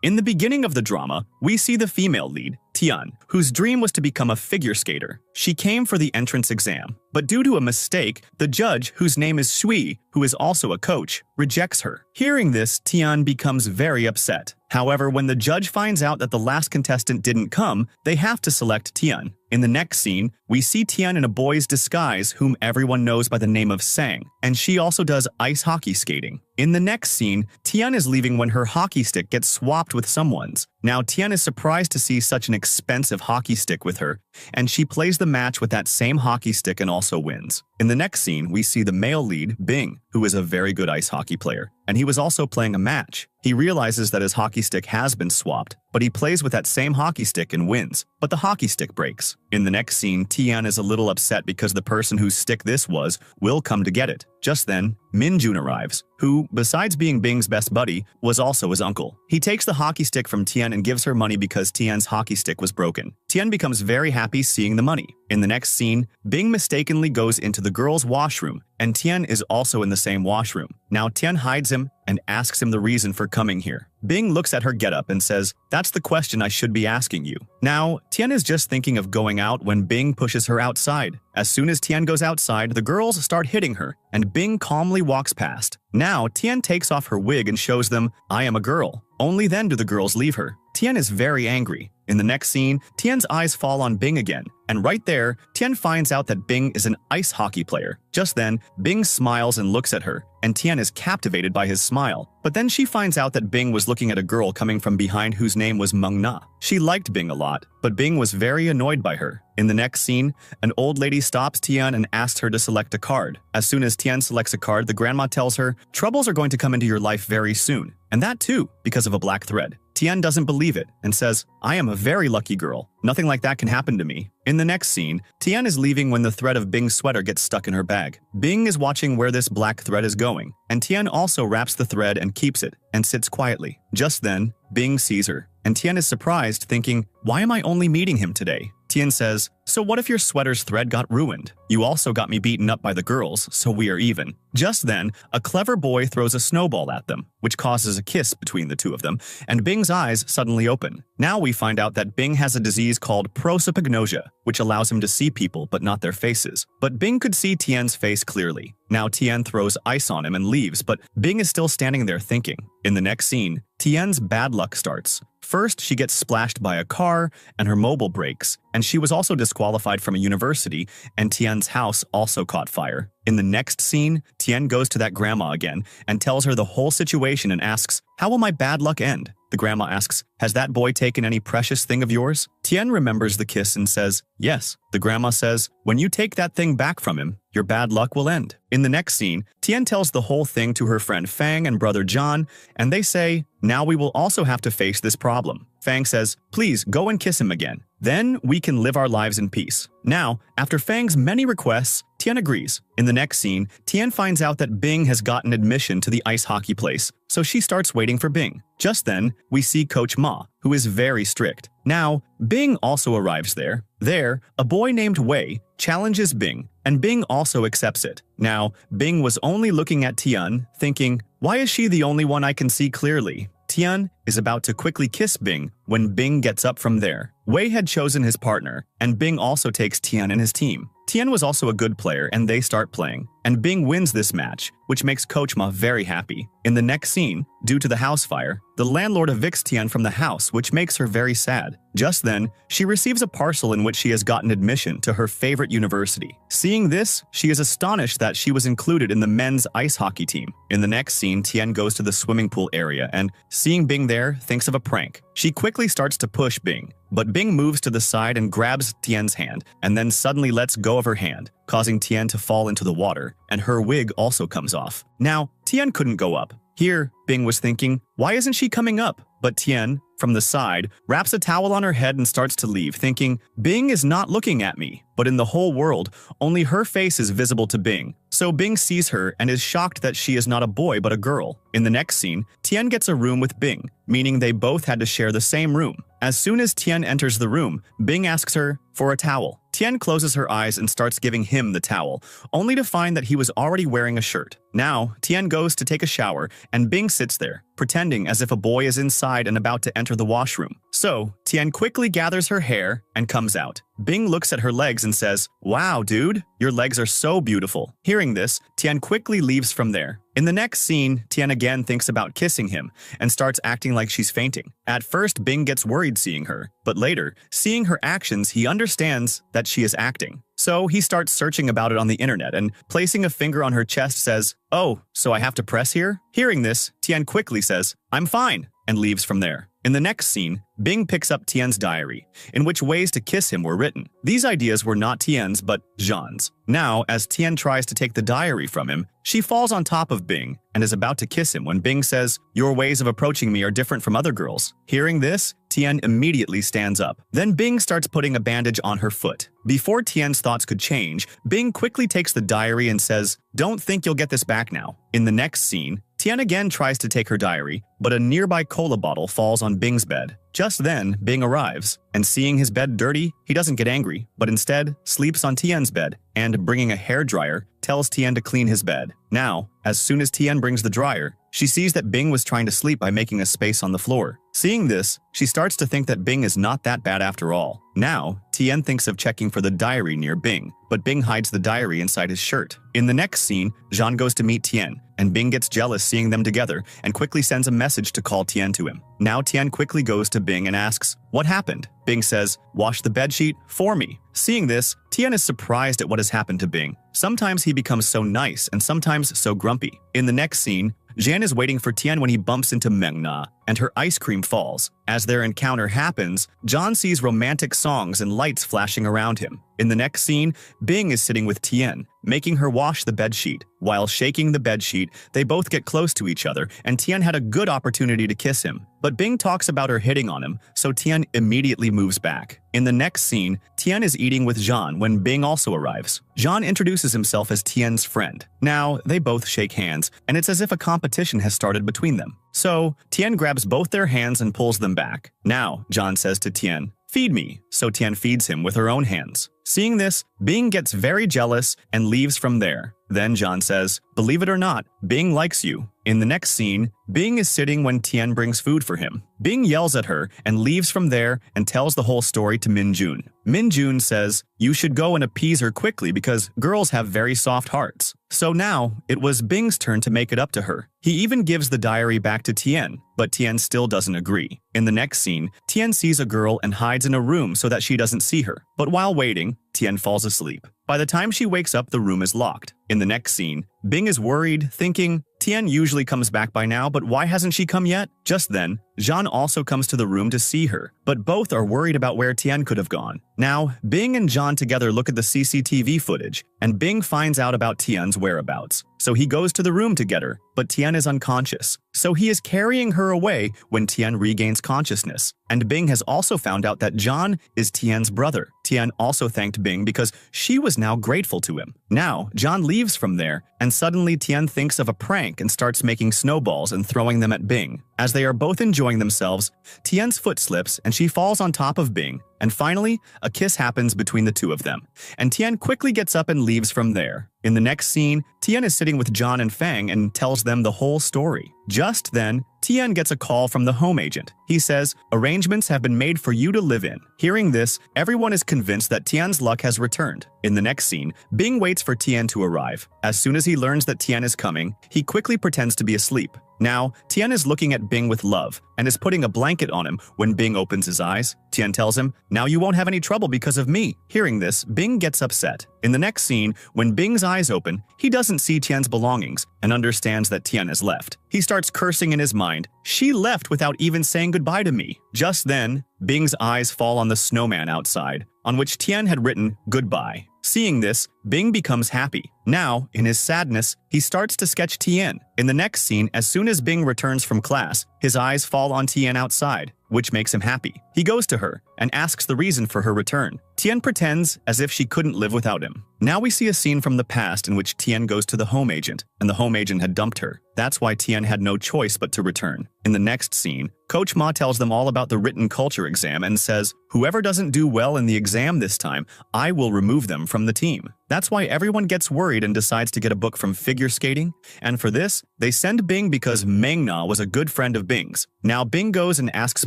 In the beginning of the drama, we see the female lead, Tian, whose dream was to become a figure skater. She came for the entrance exam, but due to a mistake, the judge, whose name is Shui, who is also a coach, rejects her. Hearing this, Tian becomes very upset. However, when the judge finds out that the last contestant didn't come, they have to select Tian. In the next scene, we see Tian in a boy's disguise whom everyone knows by the name of Sang, and she also does ice hockey skating. In the next scene, Tian is leaving when her hockey stick gets swapped with someone's. Now, Tian is surprised to see such an expensive hockey stick with her, and she plays the match with that same hockey stick and also wins. In the next scene, we see the male lead, Bing, who is a very good ice hockey player, and he was also playing a match. He realizes that his hockey stick has been swapped, but he plays with that same hockey stick and wins, but the hockey stick breaks. In the next scene, Tian is a little upset because the person whose stick this was will come to get it. Just then, Minjun arrives, who, besides being Bing's best buddy, was also his uncle. He takes the hockey stick from Tian and gives her money because Tian's hockey stick was broken. Tian becomes very happy seeing the money. In the next scene, Bing mistakenly goes into the girls' washroom, and Tian is also in the same washroom. Now Tian hides him and asks him the reason for coming here. Bing looks at her getup and says, "That's the question I should be asking you." Now, Tian is just thinking of going out when Bing pushes her outside. As soon as Tian goes outside, the girls start hitting her, and Bing calmly walks past. Now, Tian takes off her wig and shows them, "I am a girl." Only then do the girls leave her. Tian is very angry. In the next scene, Tian's eyes fall on Bing again, and right there, Tian finds out that Bing is an ice hockey player. Just then, Bing smiles and looks at her, and Tian is captivated by his smile. But then she finds out that Bing was looking at a girl coming from behind whose name was Meng Na. She liked Bing a lot, but Bing was very annoyed by her. In the next scene, an old lady stops Tian and asks her to select a card. As soon as Tian selects a card, the grandma tells her, "Troubles are going to come into your life very soon, and that too, because of a black thread." Tian doesn't believe it and says, "I am a very lucky girl. Nothing like that can happen to me." In the next scene, Tian is leaving when the thread of Bing's sweater gets stuck in her bag. Bing is watching where this black thread is going, and Tian also wraps the thread and keeps it, and sits quietly. Just then, Bing sees her, and Tian is surprised, thinking, "Why am I only meeting him today?" Tian says, "So what if your sweater's thread got ruined? You also got me beaten up by the girls, so we are even." Just then, a clever boy throws a snowball at them, which causes a kiss between the two of them, and Bing's eyes suddenly open. Now we find out that Bing has a disease called prosopagnosia, which allows him to see people but not their faces. But Bing could see Tian's face clearly. Now Tian throws ice on him and leaves, but Bing is still standing there thinking. In the next scene, Tian's bad luck starts. First, she gets splashed by a car, and her mobile breaks, and she was also disqualified from a university, and Tian's house also caught fire. In the next scene, Tian goes to that grandma again and tells her the whole situation and asks, "How will my bad luck end?" The grandma asks, "Has that boy taken any precious thing of yours?" Tian remembers the kiss and says, "Yes." The grandma says, "When you take that thing back from him, your bad luck will end." In the next scene, Tian tells the whole thing to her friend Fang and brother John, and they say, "Now we will also have to face this problem." Fang says, "Please go and kiss him again. Then we can live our lives in peace." Now, after Fang's many requests, Tian agrees. In the next scene, Tian finds out that Bing has gotten admission to the ice hockey place, so she starts waiting for Bing. Just then, we see Coach Ma, who is very strict. Now, Bing also arrives there. There, a boy named Wei challenges Bing, and Bing also accepts it. Now, Bing was only looking at Tian, thinking, "Why is she the only one I can see clearly?" Tian is about to quickly kiss Bing when Bing gets up from there. Wei had chosen his partner, and Bing also takes Tian and his team. Tian was also a good player, and they start playing, and Bing wins this match, which makes Coach Ma very happy. In the next scene, due to the house fire, the landlord evicts Tian from the house, which makes her very sad. Just then, she receives a parcel in which she has gotten admission to her favorite university. Seeing this, she is astonished that she was included in the men's ice hockey team. In the next scene, Tian goes to the swimming pool area and, seeing Bing there, thinks of a prank. She quickly starts to push Bing, but Bing moves to the side and grabs Tian's hand, and then suddenly lets go of her hand, causing Tian to fall into the water, and her wig also comes off. Now, Tian couldn't go up. Here, Bing was thinking, "Why isn't she coming up?" But Tian, from the side, wraps a towel on her head and starts to leave, thinking, "Bing is not looking at me." But in the whole world, only her face is visible to Bing. So Bing sees her and is shocked that she is not a boy but a girl. In the next scene, Tian gets a room with Bing, meaning they both had to share the same room. As soon as Tian enters the room, Bing asks her for a towel. Tian closes her eyes and starts giving him the towel, only to find that he was already wearing a shirt. Now, Tian goes to take a shower, and Bing sits there, pretending as if a boy is inside and about to enter the washroom. So, Tian quickly gathers her hair and comes out. Bing looks at her legs and says, "Wow, dude, your legs are so beautiful." Hearing this, Tian quickly leaves from there. In the next scene, Tian again thinks about kissing him and starts acting like she's fainting. At first, Bing gets worried seeing her, but later, seeing her actions, he understands that she is acting. So he starts searching about it on the internet and, placing a finger on her chest, says, "Oh, so I have to press here?" Hearing this, Tian quickly says, "I'm fine," and leaves from there. In the next scene, Bing picks up Tian's diary, in which ways to kiss him were written. These ideas were not Tian's but Jean's. Now, as Tian tries to take the diary from him, she falls on top of Bing and is about to kiss him when Bing says, "Your ways of approaching me are different from other girls." Hearing this, Tian immediately stands up. Then Bing starts putting a bandage on her foot. Before Tian's thoughts could change, Bing quickly takes the diary and says, "Don't think you'll get this back now." In the next scene, Tian again tries to take her diary, but a nearby cola bottle falls on Bing's bed. Just then, Bing arrives, and seeing his bed dirty, he doesn't get angry, but instead sleeps on Tian's bed, and bringing a hairdryer, tells Tian to clean his bed. Now, as soon as Tian brings the dryer, she sees that Bing was trying to sleep by making a space on the floor. Seeing this, she starts to think that Bing is not that bad after all. Now, Tian thinks of checking for the diary near Bing, but Bing hides the diary inside his shirt. In the next scene, Jean goes to meet Tian, and Bing gets jealous seeing them together and quickly sends a message to call Tian to him. Now Tian quickly goes to Bing and asks, "What happened?" Bing says, "Wash the bedsheet for me." Seeing this, Tian is surprised at what has happened to Bing. Sometimes he becomes so nice and sometimes so grumpy. In the next scene, Jean is waiting for Tian when he bumps into Meng Na, and her ice cream falls. As their encounter happens, John sees romantic songs and lights flashing around him. In the next scene, Bing is sitting with Tian, making her wash the bedsheet. While shaking the bedsheet, they both get close to each other, and Tian had a good opportunity to kiss him. But Bing talks about her hitting on him, so Tian immediately moves back. In the next scene, Tian is eating with Jean when Bing also arrives. Jean introduces himself as Tian's friend. Now, they both shake hands, and it's as if a competition has started between them. So, Tian grabs both their hands and pulls them back. Now, Jean says to Tian, "Feed me," so Tian feeds him with her own hands. Seeing this, Bing gets very jealous and leaves from there. Then Jean says, "Believe it or not, Bing likes you." In the next scene, Bing is sitting when Tian brings food for him. Bing yells at her and leaves from there and tells the whole story to Min Jun. Min Jun says, "You should go and appease her quickly because girls have very soft hearts." So now, it was Bing's turn to make it up to her. He even gives the diary back to Tian, but Tian still doesn't agree. In the next scene, Tian sees a girl and hides in a room so that she doesn't see her. But while waiting, Tian falls asleep. By the time she wakes up, the room is locked. In the next scene, Bing is worried, thinking, Tian usually comes back by now, but why hasn't she come yet? Just then, Jean also comes to the room to see her, but both are worried about where Tian could have gone. Now, Bing and Jean together look at the CCTV footage, and Bing finds out about Tian's whereabouts. So he goes to the room to get her, but Tian is unconscious. So he is carrying her away when Tian regains consciousness. And Bing has also found out that Jean is Tian's brother. Tian also thanked Bing because she was now grateful to him. Now, Jean leaves from there, and suddenly Tian thinks of a prank and starts making snowballs and throwing them at Bing. As they are both enjoying themselves, Tian's foot slips and she falls on top of Bing. And finally, a kiss happens between the two of them. And Tian quickly gets up and leaves from there. In the next scene, Tian is sitting with John and Fang and tells them the whole story. Just then, Tian gets a call from the home agent. He says, "Arrangements have been made for you to live in." Hearing this, everyone is convinced that Tian's luck has returned. In the next scene, Bing waits for Tian to arrive. As soon as he learns that Tian is coming, he quickly pretends to be asleep. Now, Tian is looking at Bing with love and is putting a blanket on him when Bing opens his eyes. Tian tells him, "Now you won't have any trouble because of me." Hearing this, Bing gets upset. In the next scene, when Bing's eyes open, he doesn't see Tian's belongings and understands that Tian has left. He starts cursing in his mind, "She left without even saying goodbye to me." Just then, Bing's eyes fall on the snowman outside, on which Tian had written goodbye. Seeing this, Bing becomes happy. Now, in his sadness, he starts to sketch Tian. In the next scene, as soon as Bing returns from class, his eyes fall on Tian outside, which makes him happy. He goes to her and asks the reason for her return. Tian pretends as if she couldn't live without him. Now we see a scene from the past in which Tian goes to the home agent, and the home agent had dumped her. That's why Tian had no choice but to return. In the next scene, Coach Ma tells them all about the written culture exam and says, "Whoever doesn't do well in the exam this time, I will remove them from the team." That's why everyone gets worried and decides to get a book from figure skating. And for this, they send Bing because Ming-Na was a good friend of Bing's. Now Bing goes and asks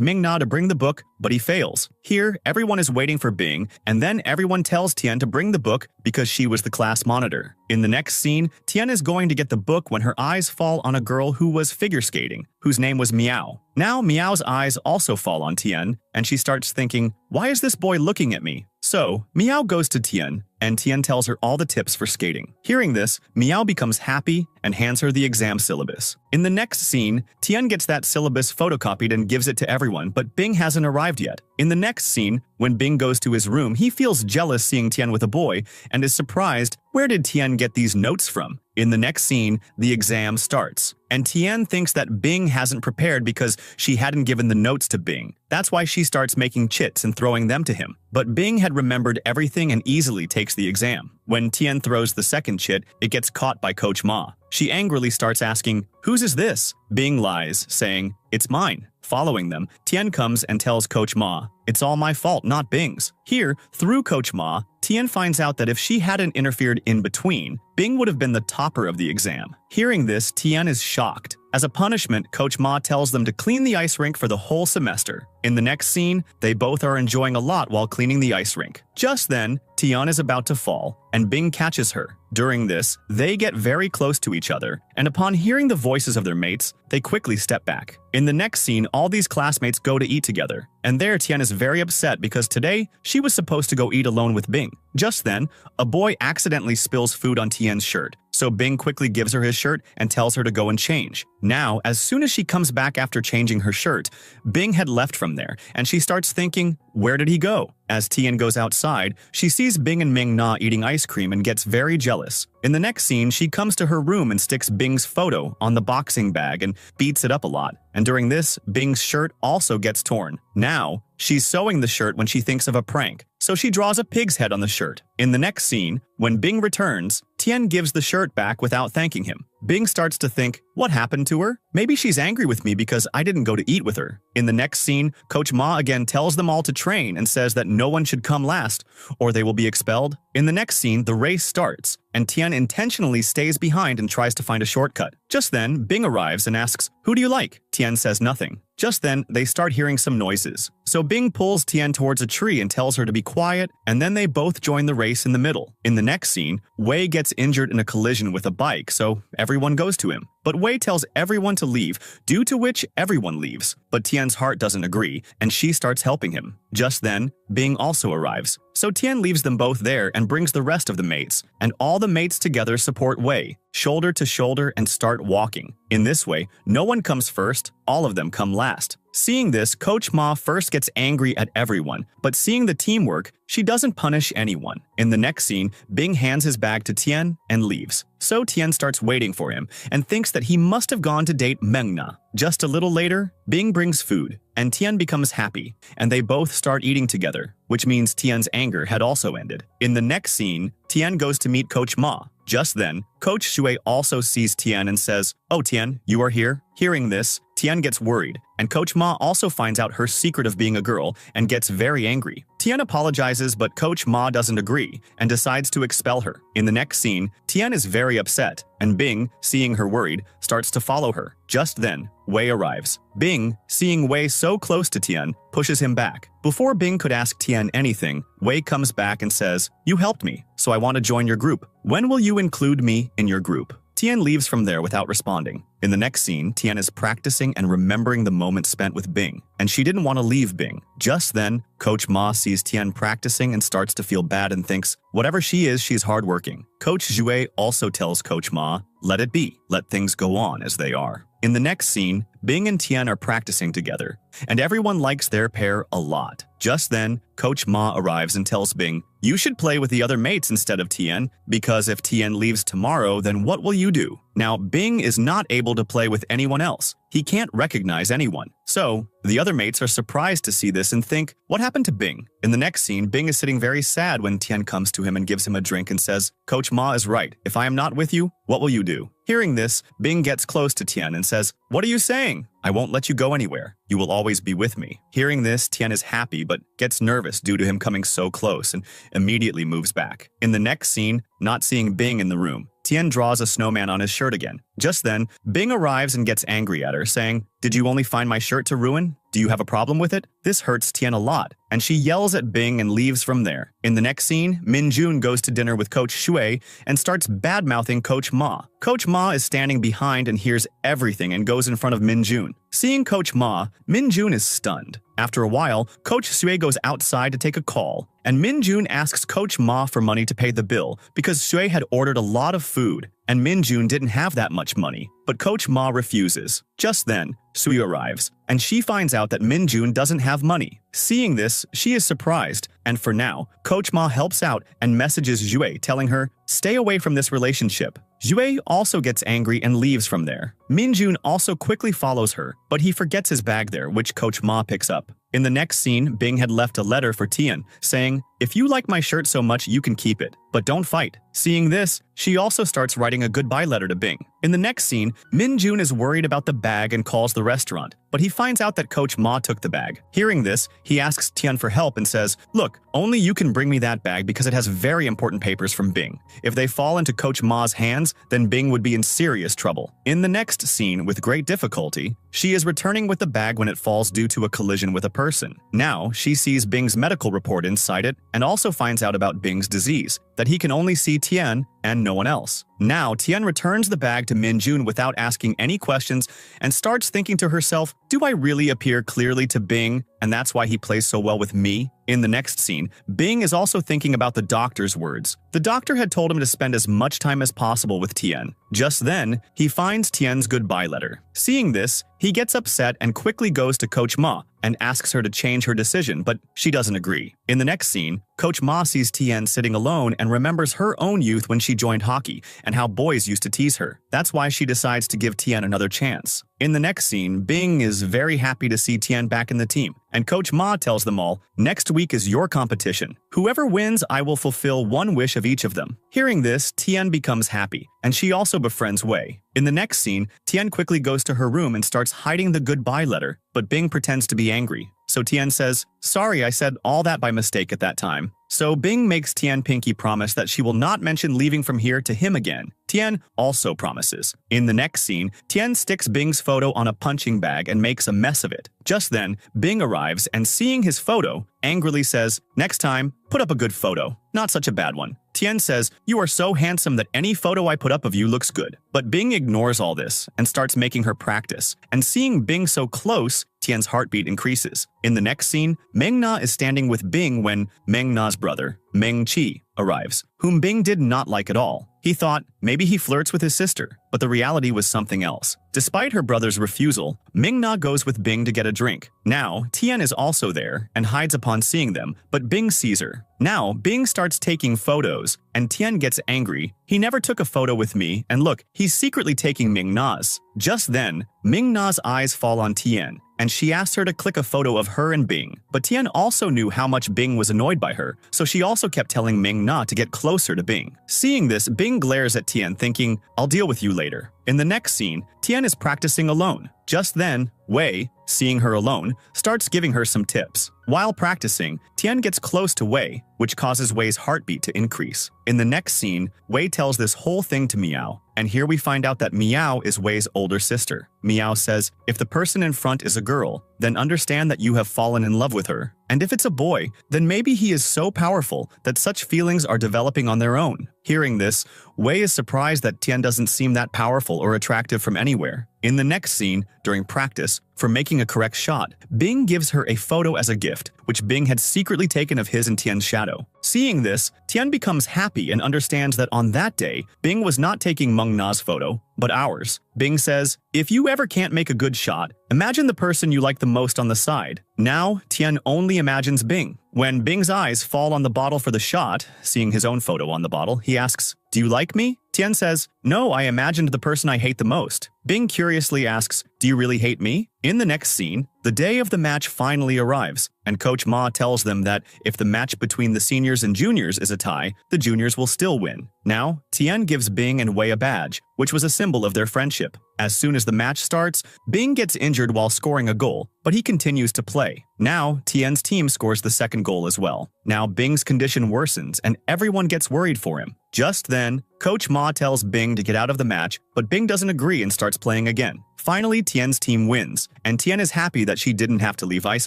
Ming-Na to bring the book, but he fails. Here, everyone is waiting for Bing, and then everyone tells Tian to bring the book because she was the class monitor. In the next scene, Tian is going to get the book when her eyes fall on a girl who was figure skating, whose name was Miao. Now Miao's eyes also fall on Tian, and she starts thinking, why is this boy looking at me? So, Miao goes to Tian, and Tian tells her all the tips for skating. Hearing this, Miao becomes happy and hands her the exam syllabus. In the next scene, Tian gets that syllabus photocopied and gives it to everyone, but Bing hasn't arrived yet. In the next scene, when Bing goes to his room, he feels jealous seeing Tian with a boy and is surprised, where did Tian get these notes from? In the next scene, the exam starts, and Tian thinks that Bing hasn't prepared because she hadn't given the notes to Bing. That's why she starts making chits and throwing them to him. But Bing had remembered everything and easily takes the exam. When Tian throws the second chit, it gets caught by Coach Ma. She angrily starts asking, "Whose is this?" Bing lies, saying, "It's mine." Following them, Tian comes and tells Coach Ma, "It's all my fault, not Bing's." Here, through Coach Ma, Tian finds out that if she hadn't interfered in between, Bing would have been the topper of the exam. Hearing this, Tian is shocked. As a punishment, Coach Ma tells them to clean the ice rink for the whole semester. In the next scene, they both are enjoying a lot while cleaning the ice rink. Just then, Tian is about to fall, and Bing catches her. During this, they get very close to each other, and upon hearing the voices of their mates, they quickly step back. In the next scene, all these classmates go to eat together, and there Tian is very upset because today she was supposed to go eat alone with Bing. Just then, a boy accidentally spills food on Tian's shirt, so Bing quickly gives her his shirt and tells her to go and change. Now, as soon as she comes back after changing her shirt, Bing had left from there, and she starts thinking, where did he go? As Tian goes outside, she sees Bing and Ming-Na eating ice cream and gets very jealous. In the next scene, she comes to her room and sticks Bing's photo on the boxing bag and beats it up a lot. And during this, Bing's shirt also gets torn. Now, she's sewing the shirt when she thinks of a prank, so she draws a pig's head on the shirt. In the next scene, when Bing returns, Tian gives the shirt back without thanking him. Bing starts to think, what happened to her? Maybe she's angry with me because I didn't go to eat with her. In the next scene, Coach Ma again tells them all to train and says that no one should come last, or they will be expelled. In the next scene, the race starts, and Tian intentionally stays behind and tries to find a shortcut. Just then, Bing arrives and asks, who do you like? Tian says nothing. Just then, they start hearing some noises. So Bing pulls Tian towards a tree and tells her to be quiet, and then they both join the race in the middle. In the next scene, Wei gets injured in a collision with a bike, so everyone goes to him. But Wei tells everyone to leave, due to which everyone leaves. But Tian's heart doesn't agree, and she starts helping him. Just then, Bing also arrives. So Tian leaves them both there and brings the rest of the mates, and all the mates together support Wei, shoulder to shoulder, and start walking. In this way, no one comes first, all of them come last. Seeing this, Coach Ma first gets angry at everyone, but seeing the teamwork, she doesn't punish anyone. In the next scene, Bing hands his bag to Tian and leaves. So Tian starts waiting for him and thinks that he must have gone to date Ming-Na. Just a little later, Bing brings food, and Tian becomes happy, and they both start eating together, which means Tian's anger had also ended. In the next scene, Tian goes to meet Coach Ma. Just then, Coach Shui also sees Tian and says, "Oh Tian, you are here?" Hearing this, Tian gets worried, and Coach Ma also finds out her secret of being a girl and gets very angry. Tian apologizes, but Coach Ma doesn't agree and decides to expel her. In the next scene, Tian is very upset, and Bing, seeing her worried, starts to follow her. Just then, Wei arrives. Bing, seeing Wei so close to Tian, pushes him back. Before Bing could ask Tian anything, Wei comes back and says, "You helped me, so I want to join your group. When will you include me in your group?" Tian leaves from there without responding. In the next scene, Tian is practicing and remembering the moment spent with Bing, and she didn't want to leave Bing. Just then, Coach Ma sees Tian practicing and starts to feel bad and thinks, whatever she is, she's hardworking. Coach Zhui also tells Coach Ma, let it be, let things go on as they are. In the next scene, Bing and Tian are practicing together, and everyone likes their pair a lot. Just then, Coach Ma arrives and tells Bing, you should play with the other mates instead of Tian, because if Tian leaves tomorrow, then what will you do? Now, Bing is not able to play with anyone else. he can't recognize anyone. So, the other mates are surprised to see this and think, what happened to Bing? In the next scene, Bing is sitting very sad when Tian comes to him and gives him a drink and says, Coach Ma is right. If I am not with you, what will you do? Hearing this, Bing gets close to Tian and says, what are you saying? I won't let you go anywhere. You will always be with me. Hearing this, Tian is happy but gets nervous due to him coming so close and immediately moves back. In the next scene, not seeing Bing in the room, Tian draws a snowman on his shirt again. Just then, Bing arrives and gets angry at her, saying, did you only find my shirt to ruin? Do you have a problem with it? This hurts Tian a lot, and she yells at Bing and leaves from there. In the next scene, Min Jun goes to dinner with Coach Shui and starts bad-mouthing Coach Ma. Coach Ma is standing behind and hears everything and goes in front of Min Jun. Seeing Coach Ma, Min Jun is stunned. After a while, Coach Shui goes outside to take a call, and Min Jun asks Coach Ma for money to pay the bill because Shui had ordered a lot of food, and Min Jun didn't have that much money. But Coach Ma refuses. Just then, Sui arrives, and she finds out that Min Jun doesn't have money. Seeing this, she is surprised, and for now, Coach Ma helps out and messages Jue telling her, stay away from this relationship. Jue also gets angry and leaves from there. Min Jun also quickly follows her, but he forgets his bag there, which Coach Ma picks up. In the next scene, Bing had left a letter for Tian, saying, if you like my shirt so much, you can keep it, but don't fight. Seeing this, she also starts writing a goodbye letter to Bing. In the next scene, Min Jun is worried about the bag and calls the restaurant, but he finds out that Coach Ma took the bag. Hearing this, he asks Tian for help and says, look, only you can bring me that bag because it has very important papers from Bing. If they fall into Coach Ma's hands, then Bing would be in serious trouble. In the next scene, with great difficulty, she is returning with the bag when it falls due to a collision with a person. Now, she sees Bing's medical report inside it and also finds out about Bing's disease, that he can only see Tian and no one else. Now, Tian returns the bag to Min Jun without asking any questions and starts thinking to herself, do I really appear clearly to Bing, and that's why he plays so well with me? In the next scene, Bing is also thinking about the doctor's words. The doctor had told him to spend as much time as possible with Tian. Just then, he finds Tian's goodbye letter. Seeing this, he gets upset and quickly goes to Coach Ma and asks her to change her decision, but she doesn't agree. In the next scene, Coach Ma sees Tian sitting alone and remembers her own youth when she joined hockey and how boys used to tease her. That's why she decides to give Tian another chance. In the next scene, Bing is very happy to see Tian back in the team, and Coach Ma tells them all, next week is your competition. Whoever wins, I will fulfill one wish of each of them. Hearing this, Tian becomes happy, and she also befriends Wei. In the next scene, Tian quickly goes to her room and starts hiding the goodbye letter, but Bing pretends to be angry. So Tian says, sorry, I said all that by mistake at that time. So Bing makes Tian Pinky promise that she will not mention leaving from here to him again. Tian also promises. In the next scene, Tian sticks Bing's photo on a punching bag and makes a mess of it. Just then, Bing arrives and seeing his photo, angrily says, next time, put up a good photo, not such a bad one. Tian says, you are so handsome that any photo I put up of you looks good. But Bing ignores all this and starts making her practice. And seeing Bing so close, Tian's heartbeat increases. In the next scene, Meng Na is standing with Bing when Meng Na's brother, Meng Qi, arrives, whom Bing did not like at all. He thought maybe he flirts with his sister, but the reality was something else. Despite her brother's refusal, Meng Na goes with Bing to get a drink. Now, Tian is also there and hides upon seeing them, but Bing sees her. Now, Bing starts taking photos, and Tian gets angry. He never took a photo with me, and look, he's secretly taking Meng Na's. Just then, Meng Na's eyes fall on Tian, and she asks her to click a photo of her and Bing. But Tian also knew how much Bing was annoyed by her, so she also kept telling Meng Na to get closer to Bing. Seeing this, Bing glares at Tian thinking, I'll deal with you later. In the next scene, Tian is practicing alone. Just then, Wei, seeing her alone, starts giving her some tips. While practicing, Tian gets close to Wei, which causes Wei's heartbeat to increase. In the next scene, Wei tells this whole thing to Miao, and here we find out that Miao is Wei's older sister. Miao says, if the person in front is a girl, then understand that you have fallen in love with her. And if it's a boy, then maybe he is so powerful that such feelings are developing on their own. Hearing this, Wei is surprised that Tian doesn't seem that powerful or attractive from anywhere. In the next scene, during practice, for making a correct shot, Bing gives her a photo as a gift, which Bing had secretly taken of his and Tian's shadow. Seeing this, Tian becomes happy and understands that on that day, Bing was not taking Meng Na's photo, but ours. Bing says, if you ever can't make a good shot, imagine the person you like the most on the side. Now, Tian only imagines Bing. When Bing's eyes fall on the bottle for the shot, seeing his own photo on the bottle, he asks, do you like me? Tian says, no, I imagined the person I hate the most. Bing curiously asks, "Do you really hate me?" In the next scene, the day of the match finally arrives, and Coach Ma tells them that if the match between the seniors and juniors is a tie, the juniors will still win. Now, Tian gives Bing and Wei a badge, which was a symbol of their friendship. As soon as the match starts, Bing gets injured while scoring a goal, but he continues to play. Now, Tian's team scores the second goal as well. Now, Bing's condition worsens, and everyone gets worried for him. Just then, Coach Ma tells Bing to get out of the match, but Bing doesn't agree and starts playing again. Finally, Tian's team wins, and Tian is happy that she didn't have to leave ice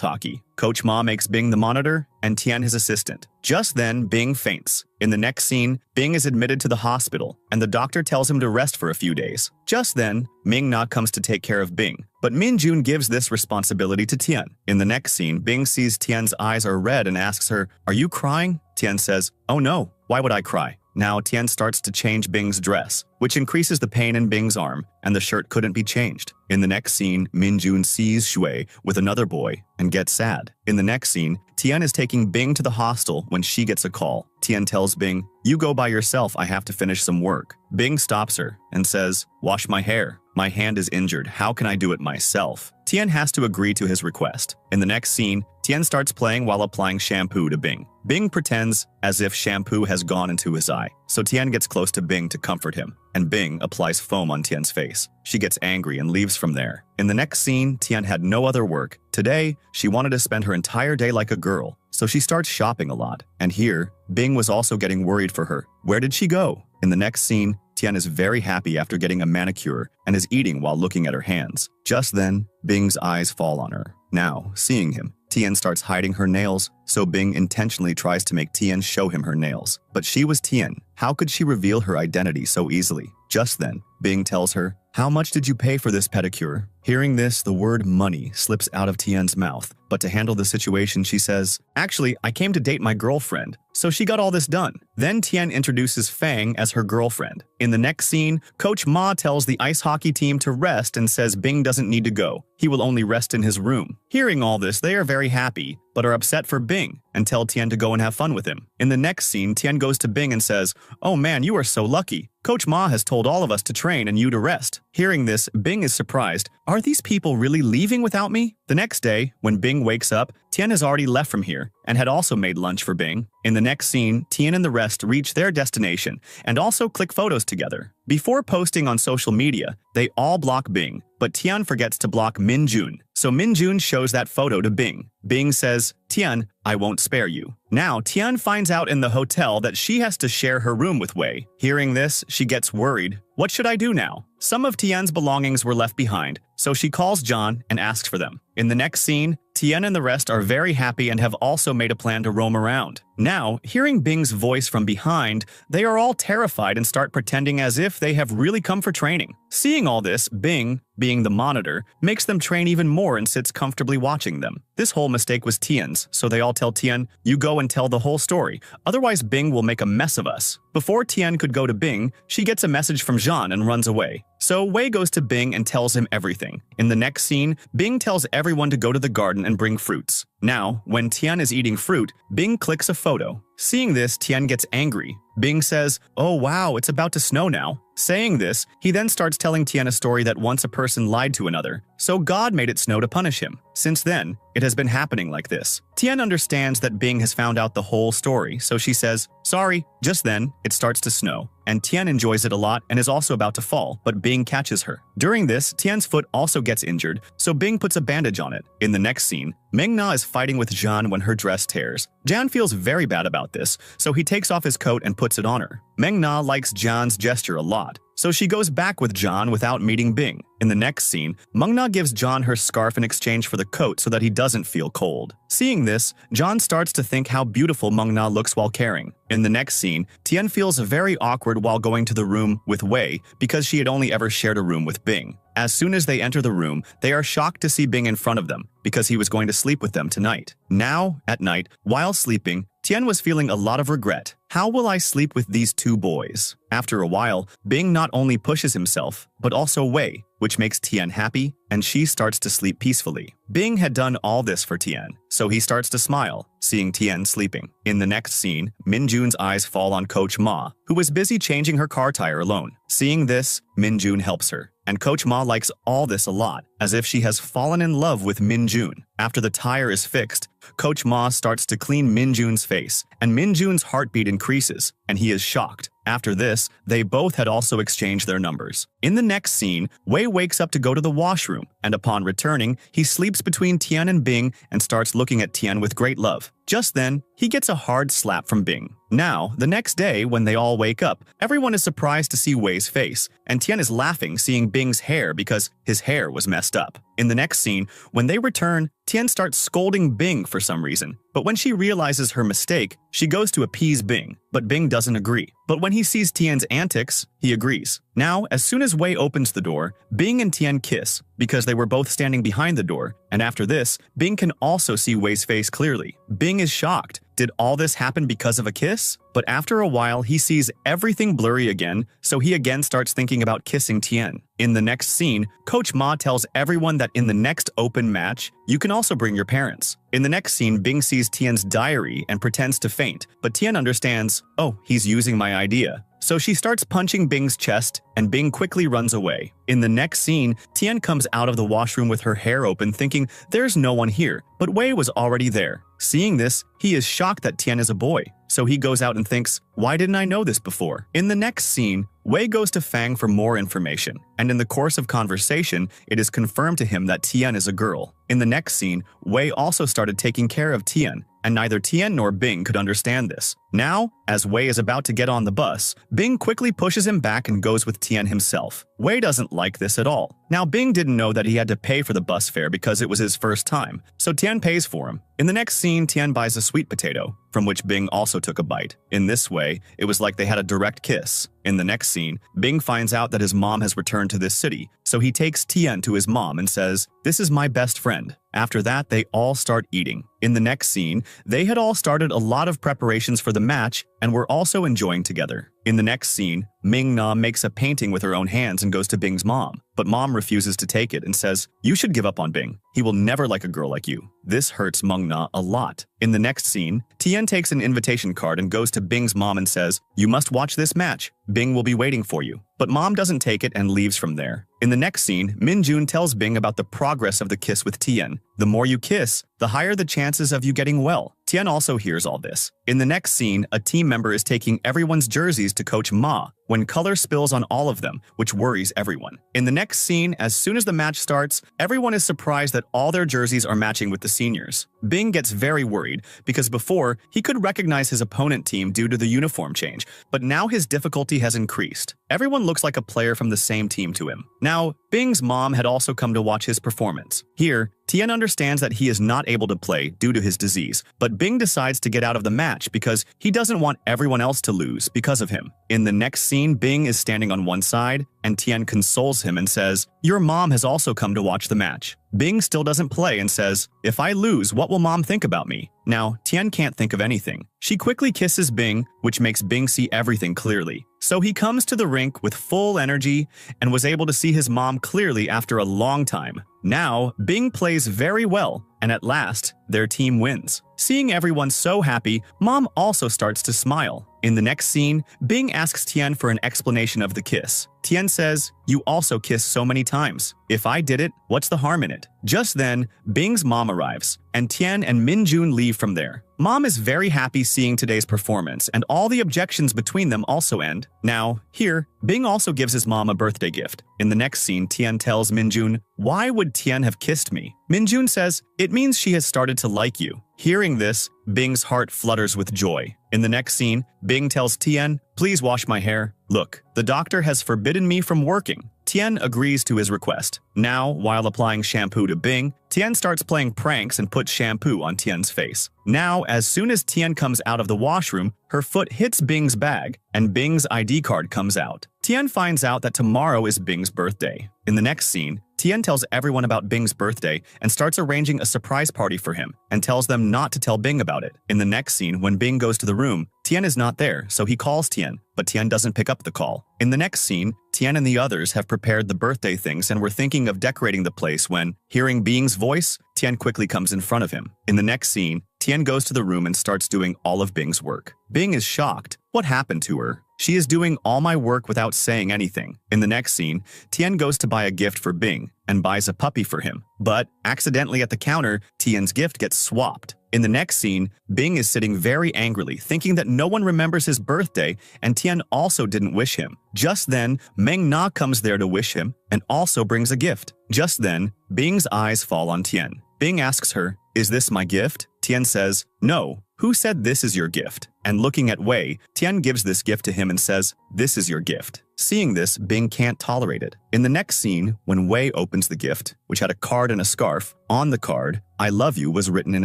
hockey. Coach Ma makes Bing the monitor, and Tian his assistant. Just then, Bing faints. In the next scene, Bing is admitted to the hospital, and the doctor tells him to rest for a few days. Just then, Ming Na comes to take care of Bing, but Min Jun gives this responsibility to Tian. In the next scene, Bing sees Tian's eyes are red and asks her, "Are you crying?" Tian says, "Oh no, why would I cry?" Now, Tian starts to change Bing's dress, which increases the pain in Bing's arm, and the shirt couldn't be changed. In the next scene, Min Jun sees Shui with another boy and gets sad. In the next scene, Tian is taking Bing to the hostel when she gets a call. Tian tells Bing, "You go by yourself, I have to finish some work." Bing stops her and says, "Wash my hair. My hand is injured. How can I do it myself?" Tian has to agree to his request. In the next scene, Tian starts playing while applying shampoo to Bing. Bing pretends as if shampoo has gone into his eye, so Tian gets close to Bing to comfort him, and Bing applies foam on Tian's face. She gets angry and leaves from there. In the next scene, Tian had no other work. Today, she wanted to spend her entire day like a girl, so she starts shopping a lot. And here, Bing was also getting worried for her. Where did she go? In the next scene, Tian is very happy after getting a manicure and is eating while looking at her hands. Just then, Bing's eyes fall on her. Now, seeing him, Tian starts hiding her nails, so Bing intentionally tries to make Tian show him her nails. But she was Tian. How could she reveal her identity so easily? Just then, Bing tells her, "How much did you pay for this pedicure?" Hearing this, the word money slips out of Tian's mouth. But to handle the situation, she says, "Actually, I came to date my girlfriend, so she got all this done." Then Tian introduces Fang as her girlfriend. In the next scene, Coach Ma tells the ice hockey team to rest and says Bing doesn't need to go. He will only rest in his room. Hearing all this, they are very happy, but are upset for Bing and tell Tian to go and have fun with him. In the next scene, Tian goes to Bing and says, "Oh man, you are so lucky. Coach Ma has told all of us to train and you to rest." Hearing this, Bing is surprised. Are these people really leaving without me? The next day, when Bing wakes up, Tian has already left from here and had also made lunch for Bing. In the next scene, Tian and the rest reach their destination and also click photos together. Before posting on social media, they all block Bing, but Tian forgets to block Min Jun. So Min Jun shows that photo to Bing. Bing says, "Tian, I won't spare you." Now, Tian finds out in the hotel that she has to share her room with Wei. Hearing this, she gets worried. What should I do now? Some of Tian's belongings were left behind, so she calls John and asks for them. In the next scene, Tian and the rest are very happy and have also made a plan to roam around. Now, hearing Bing's voice from behind, they are all terrified and start pretending as if they have really come for training. Seeing all this, Bing, being the monitor, makes them train even more and sits comfortably watching them. This whole mistake was Tian's, so they all tell Tian, "You go and tell the whole story, otherwise Bing will make a mess of us." Before Tian could go to Bing, she gets a message from Jean and runs away. So Wei goes to Bing and tells him everything. In the next scene, Bing tells everyone to go to the garden and bring fruits. Now, when Tian is eating fruit, Bing clicks a photo. Seeing this, Tian gets angry. Bing says, "Oh wow, it's about to snow now." Saying this, he then starts telling Tian a story that once a person lied to another, so God made it snow to punish him. Since then, it has been happening like this. Tian understands that Bing has found out the whole story, so she says, "Sorry." Just then, it starts to snow, and Tian enjoys it a lot and is also about to fall, but Bing catches her. During this, Tian's foot also gets injured, so Bing puts a bandage on it. In the next scene, Ming Na is fighting with Jean when her dress tears. Jan feels very bad about this, so he takes off his coat and puts it on her. Ming Na likes Jan's gesture a lot, so she goes back with John without meeting Bing. In the next scene, Meng Na gives John her scarf in exchange for the coat so that he doesn't feel cold. Seeing this, John starts to think how beautiful Meng Na looks while carrying. In the next scene, Tian feels very awkward while going to the room with Wei because she had only ever shared a room with Bing. As soon as they enter the room, they are shocked to see Bing in front of them because he was going to sleep with them tonight. Now, at night, while sleeping, Tian was feeling a lot of regret. How will I sleep with these two boys? After a while, Bing not only pushes himself, but also Wei, which makes Tian happy, and she starts to sleep peacefully. Bing had done all this for Tian, so he starts to smile, seeing Tian sleeping. In the next scene, Min Jun's eyes fall on Coach Ma, who was busy changing her car tire alone. Seeing this, Min Jun helps her, and Coach Ma likes all this a lot, as if she has fallen in love with Minjun. After the tire is fixed, Coach Ma starts to clean Minjun's face, and Minjun's heartbeat increases, and he is shocked. After this, they both had also exchanged their numbers. In the next scene, Wei wakes up to go to the washroom, and upon returning, he sleeps between Tian and Bing and starts looking at Tian with great love. Just then, he gets a hard slap from Bing. Now, the next day, when they all wake up, everyone is surprised to see Wei's face, and Tian is laughing seeing Bing's hair because his hair was messed up. In the next scene, when they return, Tian starts scolding Bing for some reason, but when she realizes her mistake, she goes to appease Bing, but Bing doesn't agree. But when he sees Tian's antics, he agrees. Now, as soon as Wei opens the door, Bing and Tian kiss, because they were both standing behind the door, and after this, Bing can also see Wei's face clearly. Bing is shocked. Did all this happen because of a kiss? But after a while, he sees everything blurry again, so he again starts thinking about kissing Tian. In the next scene, Coach Ma tells everyone that in the next open match, you can also bring your parents. In the next scene, Bing sees Tian's diary and pretends to faint, but Tian understands, oh, he's using my idea. So she starts punching Bing's chest, and Bing quickly runs away. In the next scene, Tian comes out of the washroom with her hair open thinking there's no one here, but Wei was already there. Seeing this, he is shocked that Tian is a boy, so he goes out and thinks, why didn't I know this before? In the next scene, Wei goes to Fang for more information, and in the course of conversation, it is confirmed to him that Tian is a girl. In the next scene, Wei also started taking care of Tian, and neither Tian nor Bing could understand this. Now, as Wei is about to get on the bus, Bing quickly pushes him back and goes with Tian himself. Wei doesn't like this at all. Now, Bing didn't know that he had to pay for the bus fare because it was his first time, so Tian pays for him. In the next scene, Tian buys a sweet potato, from which Bing also took a bite. In this way, it was like they had a direct kiss. In the next scene, Bing finds out that his mom has returned to this city, so he takes Tian to his mom and says, "This is my best friend." After that, they all start eating. In the next scene, they had all started a lot of preparations for the match and were also enjoying together. In the next scene, Ming Na makes a painting with her own hands and goes to Bing's mom, but mom refuses to take it and says, "You should give up on Bing. He will never like a girl like you." This hurts Meng Na a lot. In the next scene, Tian takes an invitation card and goes to Bing's mom and says, "You must watch this match. Bing will be waiting for you." But mom doesn't take it and leaves from there. In the next scene, Minjun tells Bing about the progress of the kiss with Tian. The more you kiss, the higher the chances of you getting well. Tian also hears all this. In the next scene, a team member is taking everyone's jerseys to Coach Ma when color spills on all of them, which worries everyone. In the next scene, as soon as the match starts, everyone is surprised that all their jerseys are matching with the seniors. Bing gets very worried because before, he could recognize his opponent team due to the uniform change, but now his difficulty has increased. Everyone looks like a player from the same team to him. Now, Bing's mom had also come to watch his performance. Here, Tian understands that he is not able to play due to his disease, but Bing decides to get out of the match because he doesn't want everyone else to lose because of him. In the next scene, Bing is standing on one side, and Tian consoles him and says, "Your mom has also come to watch the match." Bing still doesn't play and says, "If I lose, what will mom think about me?" Now, Tian can't think of anything. She quickly kisses Bing, which makes Bing see everything clearly. So he comes to the rink with full energy and was able to see his mom clearly after a long time. Now, Bing plays very well, and at last, their team wins. Seeing everyone so happy, mom also starts to smile. In the next scene, Bing asks Tian for an explanation of the kiss. Tian says, "You also kiss so many times. If I did it, what's the harm in it?" Just then, Bing's mom arrives, and Tian and Minjun leave from there. Mom is very happy seeing today's performance, and all the objections between them also end. Now, here, Bing also gives his mom a birthday gift. In the next scene, Tian tells Minjun, "Why would Tian have kissed me?" Minjun says, "It means she has started to like you." Hearing this, Bing's heart flutters with joy. In the next scene, Bing tells Tian, "Please wash my hair. Look, the doctor has forbidden me from working." Tian agrees to his request. Now, while applying shampoo to Bing, Tian starts playing pranks and puts shampoo on Tian's face. Now, as soon as Tian comes out of the washroom, her foot hits Bing's bag, and Bing's ID card comes out. Tian finds out that tomorrow is Bing's birthday. In the next scene, Tian tells everyone about Bing's birthday and starts arranging a surprise party for him and tells them not to tell Bing about it. In the next scene, when Bing goes to the room, Tian is not there, so he calls Tian, but Tian doesn't pick up the call. In the next scene, Tian and the others have prepared the birthday things and were thinking of decorating the place when, hearing Bing's voice, Tian quickly comes in front of him. In the next scene, Tian goes to the room and starts doing all of Bing's work. Bing is shocked. What happened to her? She is doing all my work without saying anything. In the next scene, Tian goes to buy a gift for Bing and buys a puppy for him. But accidentally at the counter, Tian's gift gets swapped. In the next scene, Bing is sitting very angrily, thinking that no one remembers his birthday and Tian also didn't wish him. Just then, Meng Na comes there to wish him and also brings a gift. Just then, Bing's eyes fall on Tian. Bing asks her, "Is this my gift?" Tian says, "No. Who said this is your gift?" And looking at Wei, Tian gives this gift to him and says, "This is your gift." Seeing this, Bing can't tolerate it. In the next scene, when Wei opens the gift, which had a card and a scarf, on the card, "I love you" was written in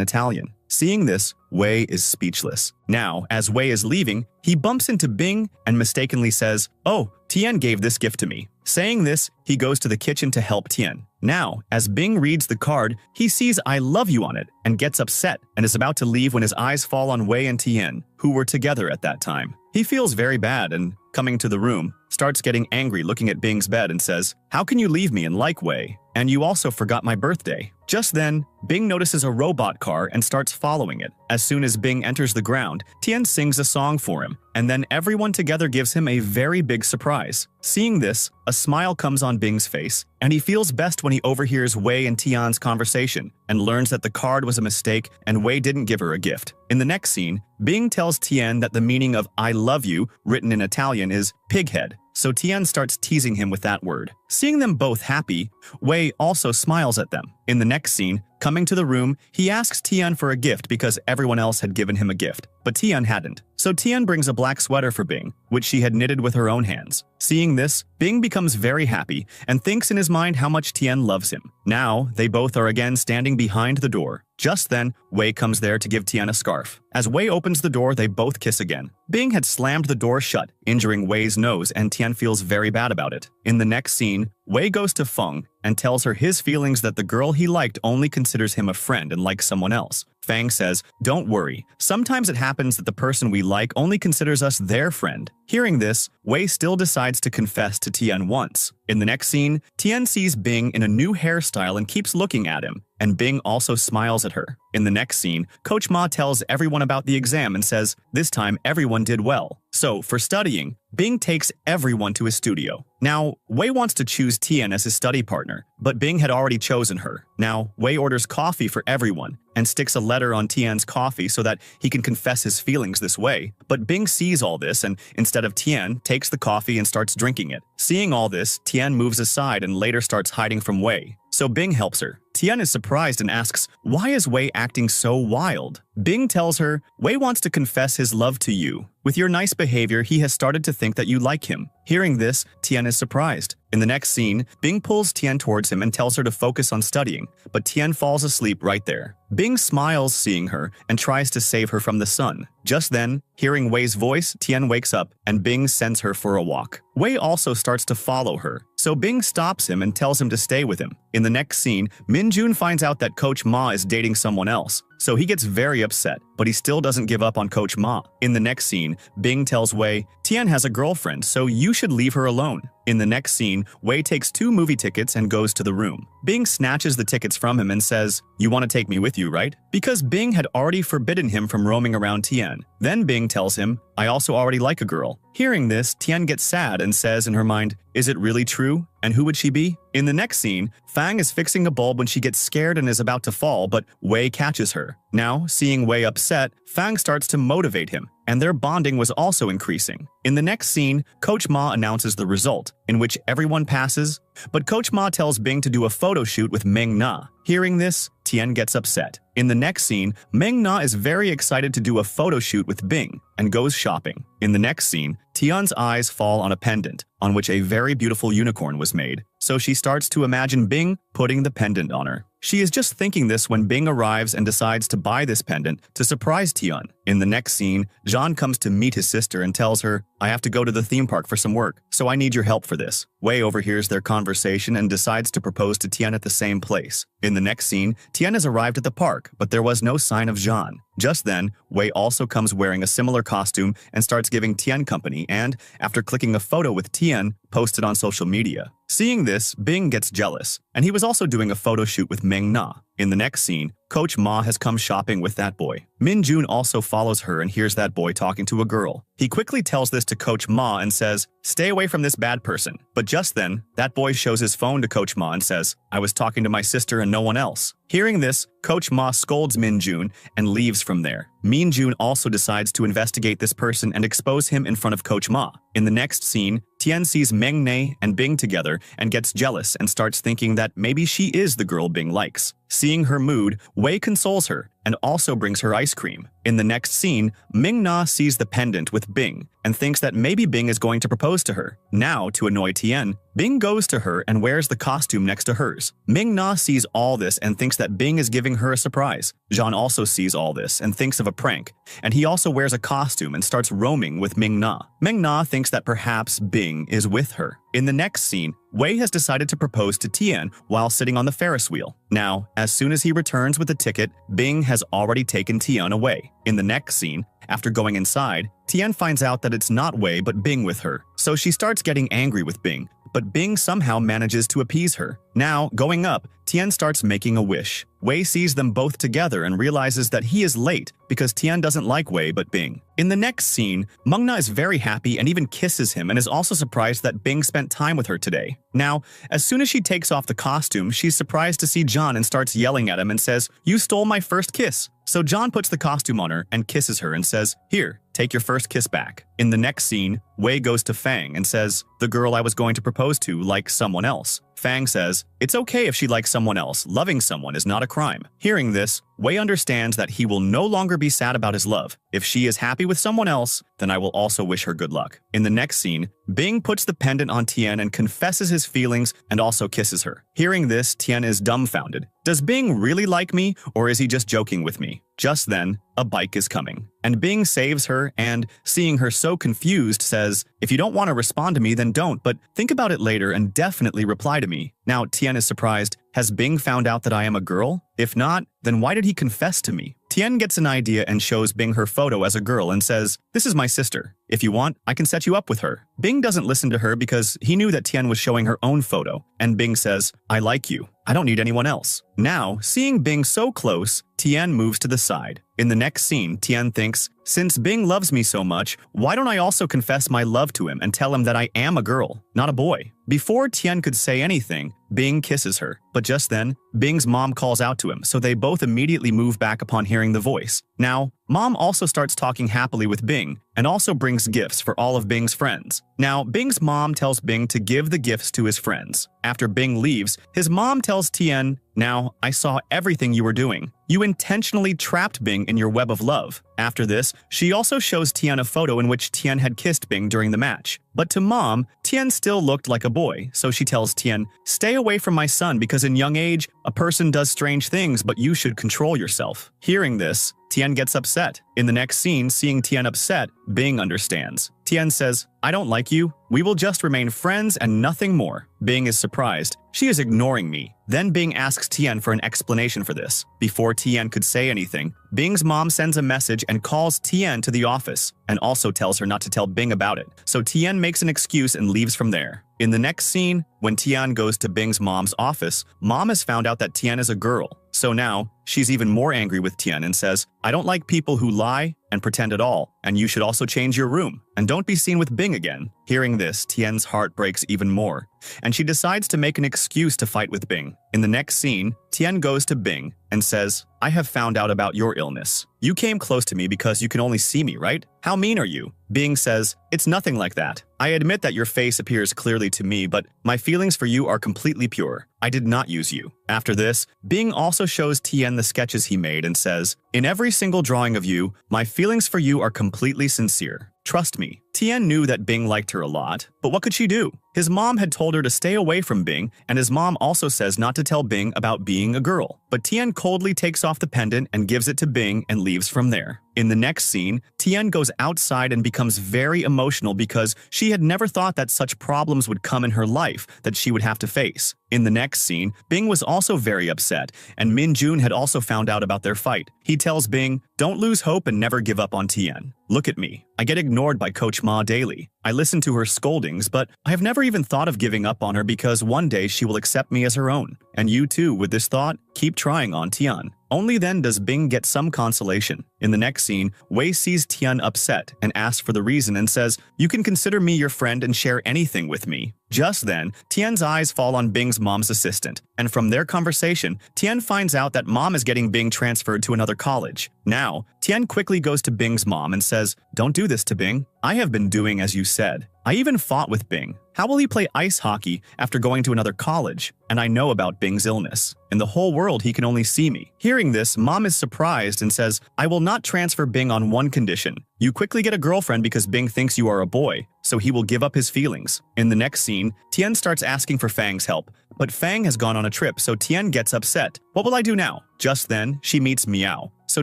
Italian. Seeing this, Wei is speechless. Now, as Wei is leaving, he bumps into Bing and mistakenly says, "Oh, Tian gave this gift to me." Saying this, he goes to the kitchen to help Tian. Now, as Bing reads the card, he sees "I love you" on it and gets upset and is about to leave when his eyes fall on Wei and Tian, who were together at that time. He feels very bad and, coming to the room, starts getting angry looking at Bing's bed and says, "How can you leave me and like Wei? And you also forgot my birthday." Just then, Bing notices a robot car and starts following it. As soon as Bing enters the ground, Tian sings a song for him, and then everyone together gives him a very big surprise. Seeing this, a smile comes on Bing's face, and he feels best when he overhears Wei and Tian's conversation and learns that the card was a mistake and Wei didn't give her a gift. In the next scene, Bing tells Tian that the meaning of "I love you," written in Italian, is pighead. So Tian starts teasing him with that word. Seeing them both happy, Wei also smiles at them. In the next scene, coming to the room, he asks Tian for a gift because everyone else had given him a gift, but Tian hadn't. So Tian brings a black sweater for Bing, which she had knitted with her own hands. Seeing this, Bing becomes very happy and thinks in his mind how much Tian loves him. Now, they both are again standing behind the door. Just then, Wei comes there to give Tian a scarf. As Wei opens the door, they both kiss again. Bing had slammed the door shut, injuring Wei's nose, and Tian feels very bad about it. In the next scene, Wei goes to Feng and tells her his feelings that the girl he liked only considers him a friend and likes someone else. Fang says, "Don't worry. Sometimes it happens that the person we like only considers us their friend." Hearing this, Wei still decides to confess to Tian once. In the next scene, Tian sees Bing in a new hairstyle and keeps looking at him, and Bing also smiles at her. In the next scene, Coach Ma tells everyone about the exam and says, this time everyone did well. So, for studying, Bing takes everyone to his studio. Now, Wei wants to choose Tian as his study partner, but Bing had already chosen her. Now, Wei orders coffee for everyone and sticks a letter on Tian's coffee so that he can confess his feelings this way. But Bing sees all this and, instead of Tian, takes the coffee and starts drinking it. Seeing all this, Tian moves aside and later starts hiding from Wei. So Bing helps her. Tian is surprised and asks, "Why is Wei acting so wild?" Bing tells her, "Wei wants to confess his love to you. With your nice behavior, he has started to think that you like him." Hearing this, Tian is surprised. In the next scene, Bing pulls Tian towards him and tells her to focus on studying, but Tian falls asleep right there. Bing smiles seeing her and tries to save her from the sun. Just then, hearing Wei's voice, Tian wakes up and Bing sends her for a walk. Wei also starts to follow her, so Bing stops him and tells him to stay with him. In the next scene, Min-jun finds out that Coach Ma is dating someone else, so he gets very upset, but he still doesn't give up on Coach Ma. In the next scene, Bing tells Wei, "Tian has a girlfriend, so you should leave her alone." In the next scene, Wei takes 2 movie tickets and goes to the room. Bing snatches the tickets from him and says, "You want to take me with you, right?" Because Bing had already forbidden him from roaming around Tian. Then Bing tells him, "I also already like a girl." Hearing this, Tian gets sad and says in her mind, "Is it really true? And who would she be?" In the next scene, Fang is fixing a bulb when she gets scared and is about to fall, but Wei catches her. Now, seeing Wei upset, Fang starts to motivate him, and their bonding was also increasing. In the next scene, Coach Ma announces the result, in which everyone passes, but Coach Ma tells Bing to do a photo shoot with Meng Na. Hearing this, Tian gets upset. In the next scene, Meng Na is very excited to do a photo shoot with Bing and goes shopping. In the next scene, Tian's eyes fall on a pendant on which a very beautiful unicorn was made, so she starts to imagine Bing putting the pendant on her. She is just thinking this when Bing arrives and decides to buy this pendant to surprise Tian. In the next scene, Jean comes to meet his sister and tells her, "I have to go to the theme park for some work, so I need your help for this." Wei overhears their conversation and decides to propose to Tian at the same place. In the next scene, Tian has arrived at the park, but there was no sign of Jean. Just then, Wei also comes wearing a similar costume and starts giving Tian company and, after clicking a photo with Tian, posts it on social media. Seeing this, Bing gets jealous and he was also doing a photo shoot with Ming Na. In the next scene, Coach Ma has come shopping with that boy. Min Jun also follows her and hears that boy talking to a girl. He quickly tells this to Coach Ma and says, "Stay away from this bad person." But just then, that boy shows his phone to Coach Ma and says, "I was talking to my sister and no one else." Hearing this, Coach Ma scolds Min Jun and leaves from there. Min Jun also decides to investigate this person and expose him in front of Coach Ma. In the next scene, Tian sees Meng Na and Bing together and gets jealous and starts thinking that maybe she is the girl Bing likes. Seeing her mood, Wei consoles her and also brings her ice cream. In the next scene, Ming Na sees the pendant with Bing and thinks that maybe Bing is going to propose to her. Now, to annoy Tian, Bing goes to her and wears the costume next to hers. Ming Na sees all this and thinks that Bing is giving her a surprise. Zhan also sees all this and thinks of a prank, and he also wears a costume and starts roaming with Ming Na. Ming Na thinks that perhaps Bing is with her. In the next scene, Wei has decided to propose to Tian while sitting on the Ferris wheel. Now, as soon as he returns with the ticket, Bing has already taken Tian away. In the next scene, after going inside, Tian finds out that it's not Wei but Bing with her, so she starts getting angry with Bing, but Bing somehow manages to appease her. Now, going up, Tian starts making a wish. Wei sees them both together and realizes that he is late because Tian doesn't like Wei but Bing. In the next scene, Meng Na is very happy and even kisses him and is also surprised that Bing spent time with her today. Now, as soon as she takes off the costume, she's surprised to see Zhan and starts yelling at him and says, "You stole my first kiss." So Zhan puts the costume on her and kisses her and says, "Here, take your first kiss back." In the next scene, Wei goes to Fang and says, "The girl I was going to propose to likes someone else." Fang says, "It's okay if she likes someone else. Loving someone is not a crime." Hearing this, Wei understands that he will no longer be sad about his love. If she is happy with someone else, then I will also wish her good luck. In the next scene, Bing puts the pendant on Tian and confesses his feelings and also kisses her. Hearing this, Tian is dumbfounded. Does Bing really like me, or is he just joking with me? Just then, a bike is coming, and Bing saves her and, seeing her so confused, says, "If you don't want to respond to me, then don't, but think about it later and definitely reply to me." Now, Tian is surprised. Has Bing found out that I am a girl? If not, then why did he confess to me? Tian gets an idea and shows Bing her photo as a girl and says, "This is my sister. If you want, I can set you up with her." Bing doesn't listen to her because he knew that Tian was showing her own photo, and Bing says, "I like you. I don't need anyone else." Now, seeing Bing so close, Tian moves to the side. In the next scene, Tian thinks, "Since Bing loves me so much, why don't I also confess my love to him and tell him that I am a girl, not a boy?" Before Tian could say anything, Bing kisses her. But just then, Bing's mom calls out to him, so they both immediately move back upon hearing the voice. Now, Mom also starts talking happily with Bing, and also brings gifts for all of Bing's friends. Now, Bing's mom tells Bing to give the gifts to his friends. After Bing leaves, his mom tells Tian, "Now, I saw everything you were doing. You intentionally trapped Bing in your web of love." After this, she also shows Tian a photo in which Tian had kissed Bing during the match. But to Mom, Tian still looked like a boy, so she tells Tian, "Stay away from my son because in young age, a person does strange things, but you should control yourself." Hearing this, Tian gets upset. In the next scene, seeing Tian upset, Bing understands. Tian says, "I don't like you. We will just remain friends and nothing more." Bing is surprised. She is ignoring me. Then Bing asks Tian for an explanation for this. Before Tian could say anything, Bing's mom sends a message and calls Tian to the office, and also tells her not to tell Bing about it. So Tian makes an excuse and leaves from there. In the next scene, when Tian goes to Bing's mom's office, Mom has found out that Tian is a girl. So now, she's even more angry with Tian and says, "I don't like people who lie and pretend at all, and you should also change your room, and don't be seen with Bing again." Hearing this, Tian's heart breaks even more, and she decides to make an excuse to fight with Bing. In the next scene, Tian goes to Bing and says, "I have found out about your illness. You came close to me because you can only see me, right? How mean are you?" Bing says, "It's nothing like that. I admit that your face appears clearly to me, but my feelings for you are completely pure. I did not use you." After this, Bing also shows Tian the sketches he made and says, "In every single drawing of you, my feelings for you are completely sincere. Trust me." Tian knew that Bing liked her a lot, but what could she do? His mom had told her to stay away from Bing, and his mom also says not to tell Bing about being a girl. But Tian coldly takes off the pendant and gives it to Bing and leaves from there. In the next scene, Tian goes outside and becomes very emotional because she had never thought that such problems would come in her life that she would have to face. In the next scene, Bing was also very upset, and Min Jun had also found out about their fight. He tells Bing, "Don't lose hope and never give up on Tian. Look at me. I get ignored by Coach Ma daily. I listen to her scoldings, but I have never even thought of giving up on her because one day she will accept me as her own. And you too, with this thought, keep trying on Tian. Only then does Bing get some consolation. In the next scene, Wei sees Tian upset and asks for the reason and says, "You can consider me your friend and share anything with me." Just then, Tian's eyes fall on Bing's mom's assistant, and from their conversation, Tian finds out that mom is getting Bing transferred to another college. Now, Tian quickly goes to Bing's mom and says, "Don't do this to Bing. I have been doing as you said. I even fought with Bing. How will he play ice hockey after going to another college? And I know about Bing's illness. In the whole world, he can only see me." Hearing this, mom is surprised and says, "I will not transfer Bing on one condition. You quickly get a girlfriend because Bing thinks you are a boy, so he will give up his feelings." In the next scene, Tian starts asking for Fang's help, but Fang has gone on a trip, so Tian gets upset. What will I do now? Just then, she meets Miao. So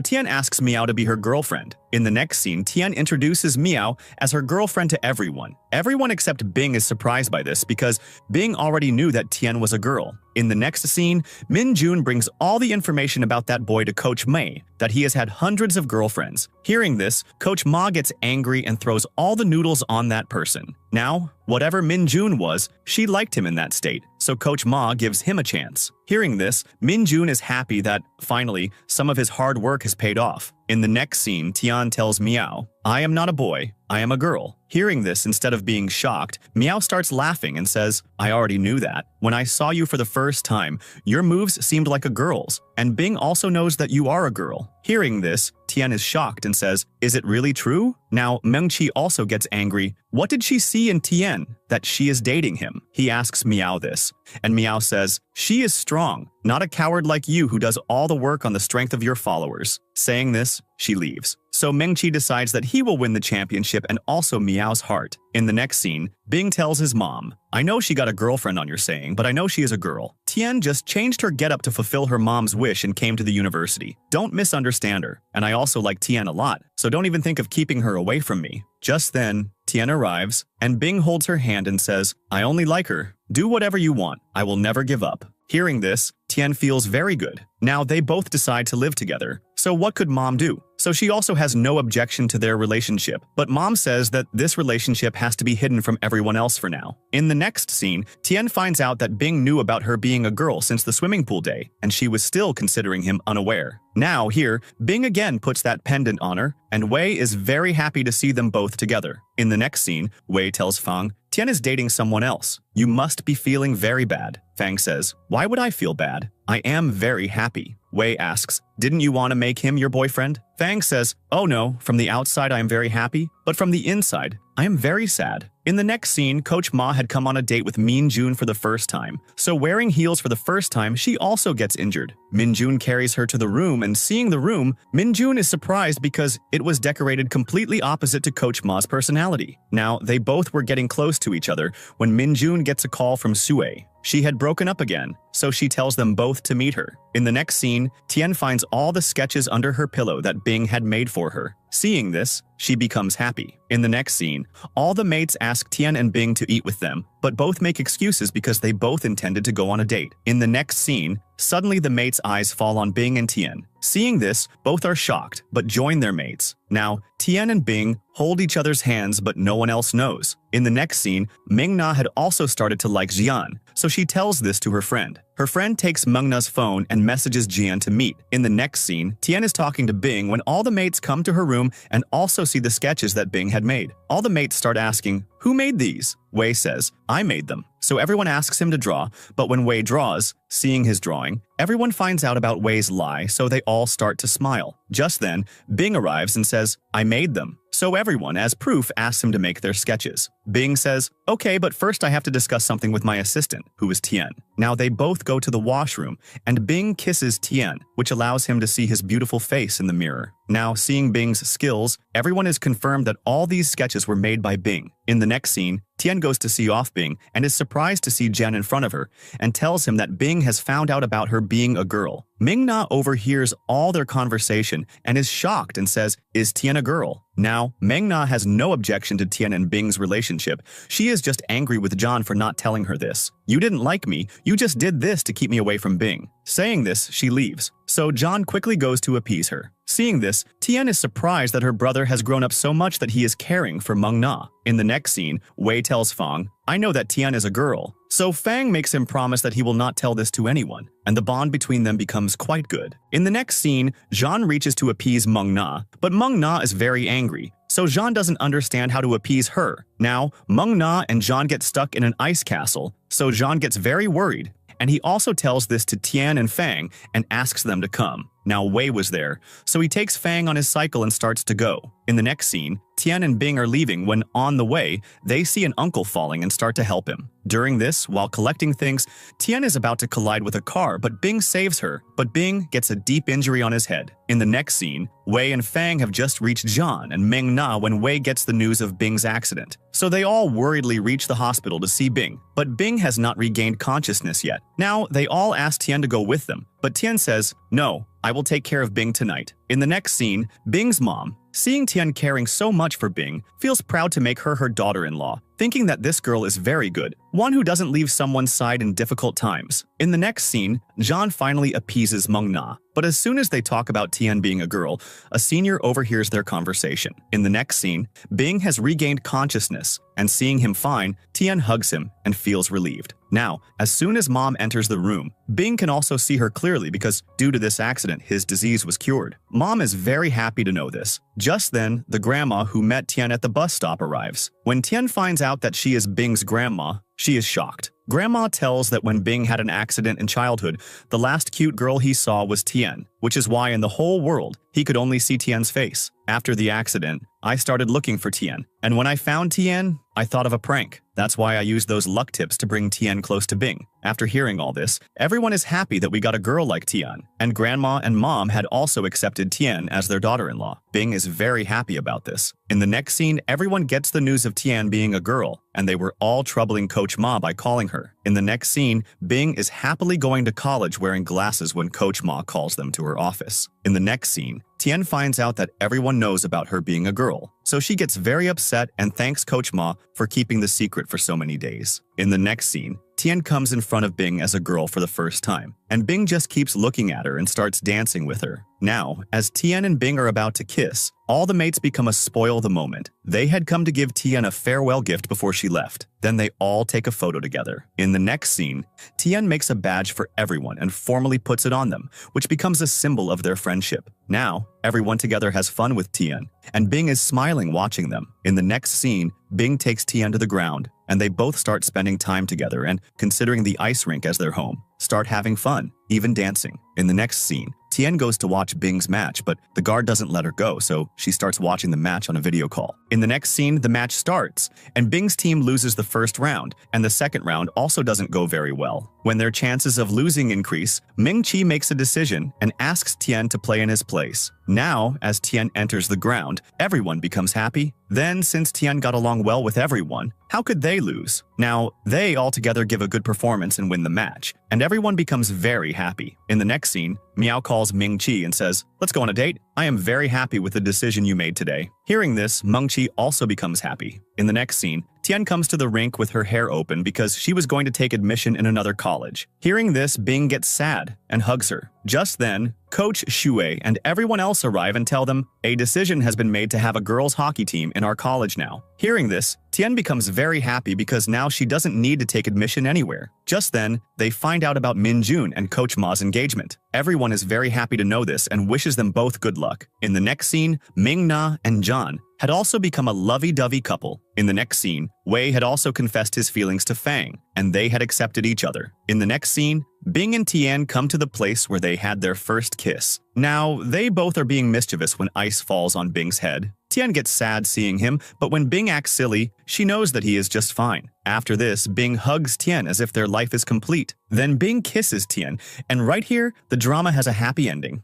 Tian asks Miao to be her girlfriend. In the next scene, Tian introduces Miao as her girlfriend to everyone. Everyone except Bing is surprised by this because Bing already knew that Tian was a girl. In the next scene, Min Jun brings all the information about that boy to Coach Mei, that he has had hundreds of girlfriends. Hearing this, Coach Ma gets angry and throws all the noodles on that person. Now, whatever Min Jun was, she liked him in that state, so Coach Ma gives him a chance. Hearing this, Min Jun is happy that, finally, some of his hard work has paid off. In the next scene, Tian tells Miao, "I am not a boy, I am a girl." Hearing this, instead of being shocked, Miao starts laughing and says, "I already knew that. When I saw you for the first time, your moves seemed like a girl's, and Bing also knows that you are a girl." Hearing this, Tian is shocked and says, "Is it really true?" Now, Mengqi also gets angry. What did she see in Tian that she is dating him? He asks Miao this, and Miao says, "She is strong, not a coward like you who does all the work on the strength of your followers." Saying this, she leaves. So Mengqi decides that he will win the championship and also Miao's heart. In the next scene, Bing tells his mom, "I know she got a girlfriend on your saying, but I know she is a girl. Tian just changed her getup to fulfill her mom's wish and came to the university. Don't misunderstand her. And I also like Tian a lot, so don't even think of keeping her away from me." Just then, Tian arrives, and Bing holds her hand and says, "I only like her. Do whatever you want. I will never give up." Hearing this, Tian feels very good. Now they both decide to live together. So what could mom do? So she also has no objection to their relationship, but mom says that this relationship has to be hidden from everyone else for now. In the next scene, Tian finds out that Bing knew about her being a girl since the swimming pool day, and she was still considering him unaware. Now here, Bing again puts that pendant on her, and Wei is very happy to see them both together. In the next scene, Wei tells Fang, "Tian is dating someone else. You must be feeling very bad." Fang says, "Why would I feel bad? I am very happy." Wei asks, "Didn't you want to make him your boyfriend?" Fang says, "Oh no, from the outside I am very happy, but from the inside, I am very sad." In the next scene, Coach Ma had come on a date with Min Jun for the first time, so wearing heels for the first time, she also gets injured. Min Jun carries her to the room, and seeing the room, Min Jun is surprised because it was decorated completely opposite to Coach Ma's personality. Now, they both were getting close to each other when Min Jun gets a call from Sue. She had broken up again, so she tells them both to meet her. In the next scene, Tian finds all the sketches under her pillow that Bing had made for her. Seeing this, she becomes happy. In the next scene, all the mates ask Tian and Bing to eat with them, but both make excuses because they both intended to go on a date. In the next scene, suddenly the mates' eyes fall on Bing and Tian. Seeing this, both are shocked, but join their mates. Now, Tian and Bing hold each other's hands, but no one else knows. In the next scene, Meng Na had also started to like Jian, so she tells this to her friend. Her friend takes Meng Na's phone and messages Jian to meet. In the next scene, Tian is talking to Bing when all the mates come to her room and also see the sketches that Bing had made. All the mates start asking, "Who made these?" Wei says, "I made them." So everyone asks him to draw, but when Wei draws, seeing his drawing, everyone finds out about Wei's lie, so they all start to smile. Just then, Bing arrives and says, "I made them." So everyone, as proof, asks him to make their sketches. Bing says, "Okay, but first I have to discuss something with my assistant, who is Tian." Now they both go to the washroom, and Bing kisses Tian, which allows him to see his beautiful face in the mirror. Now, seeing Bing's skills, everyone is confirmed that all these sketches were made by Bing. In the next scene, Tian goes to see off Bing and is surprised to see Jian in front of her and tells him that Bing has found out about her being a girl. Meng Na overhears all their conversation and is shocked and says, "Is Tian a girl?" Now, Meng Na has no objection to Tian and Bing's relationship. She is just angry with John for not telling her this. "You didn't like me, you just did this to keep me away from Bing." Saying this, she leaves. so John quickly goes to appease her. Seeing this, Tian is surprised that her brother has grown up so much that he is caring for Meng Na. In the next scene, Wei tells Fang, "I know that Tian is a girl." So Fang makes him promise that he will not tell this to anyone, and the bond between them becomes quite good. In the next scene, Jean reaches to appease Meng Na, but Meng Na is very angry, so Jean doesn't understand how to appease her. Now, Meng Na and Jean get stuck in an ice castle, so Jean gets very worried, and he also tells this to Tian and Fang and asks them to come. Now Wei was there, so he takes Fang on his cycle and starts to go. In the next scene, Tian and Bing are leaving when, on the way, they see an uncle falling and start to help him. During this, while collecting things, Tian is about to collide with a car, but Bing saves her, but Bing gets a deep injury on his head. In the next scene, Wei and Fang have just reached Jean and Meng Na when Wei gets the news of Bing's accident. So they all worriedly reach the hospital to see Bing, but Bing has not regained consciousness yet. Now, they all ask Tian to go with them, but Tian says, "No, I will take care of Bing tonight." In the next scene, Bing's mom, seeing Tian caring so much for Bing, feels proud to make her daughter-in-law, thinking that this girl is very good, one who doesn't leave someone's side in difficult times. In the next scene, Jean finally appeases Meng Na, but as soon as they talk about Tian being a girl, a senior overhears their conversation. In the next scene, Bing has regained consciousness, and seeing him fine, Tian hugs him and feels relieved. Now, as soon as Mom enters the room, Bing can also see her clearly because due to this accident, his disease was cured. Mom is very happy to know this. Just then, the grandma who met Tian at the bus stop arrives. When Tian finds out that she is Bing's grandma, she is shocked. Grandma tells that when Bing had an accident in childhood, the last cute girl he saw was Tian, which is why in the whole world, he could only see Tian's face. After the accident, I started looking for Tian, and when I found Tian, I thought of a prank. That's why I used those luck tips to bring Tian close to Bing. After hearing all this, everyone is happy that we got a girl like Tian, and Grandma and Mom had also accepted Tian as their daughter-in-law. Bing is very happy about this. In the next scene, everyone gets the news of Tian being a girl, and they were all troubling Coach Ma by calling her. In the next scene, Bing is happily going to college wearing glasses when Coach Ma calls them to her office. In the next scene, Tian finds out that everyone knows about her being a girl, so she gets very upset and thanks Coach Ma for keeping the secret for so many days. In the next scene, Tian comes in front of Bing as a girl for the first time, and Bing just keeps looking at her and starts dancing with her. Now, as Tian and Bing are about to kiss, all the mates become a spoil the moment. They had come to give Tian a farewell gift before she left. Then they all take a photo together. In the next scene, Tian makes a badge for everyone and formally puts it on them, which becomes a symbol of their friendship. Now, everyone together has fun with Tian, and Bing is smiling watching them. In the next scene, Bing takes Tian to the ground, and they both start spending time together and, considering the ice rink as their home, start having fun, even dancing. In the next scene, Tian goes to watch Bing's match, but the guard doesn't let her go, so she starts watching the match on a video call. In the next scene, the match starts, and Bing's team loses the first round, and the second round also doesn't go very well. When their chances of losing increase, Ming-Chi makes a decision and asks Tian to play in his place. Now, as Tian enters the ground, everyone becomes happy. Then, since Tian got along well with everyone, how could they lose? Now, they all together give a good performance and win the match, and everyone becomes very happy. In the next scene, Miao calls Ming-Chi and says, "Let's go on a date. I am very happy with the decision you made today." Hearing this, Ming-Chi also becomes happy. In the next scene, Tian comes to the rink with her hair open because she was going to take admission in another college. Hearing this, Bing gets sad and hugs her. Just then, Coach Shui and everyone else arrive and tell them, "A decision has been made to have a girls' hockey team in our college now." Hearing this, Tian becomes very happy because now she doesn't need to take admission anywhere. Just then, they find out about Min Jun and Coach Ma's engagement. Everyone is very happy to know this and wishes them both good luck. In the next scene, Ming Na and John had also become a lovey-dovey couple. In the next scene, Wei had also confessed his feelings to Fang, and they had accepted each other. In the next scene, Bing and Tian come to the place where they had their first kiss. Now, they both are being mischievous when ice falls on Bing's head. Tian gets sad seeing him, but when Bing acts silly, she knows that he is just fine. After this, Bing hugs Tian as if their life is complete. Then Bing kisses Tian, and right here, the drama has a happy ending.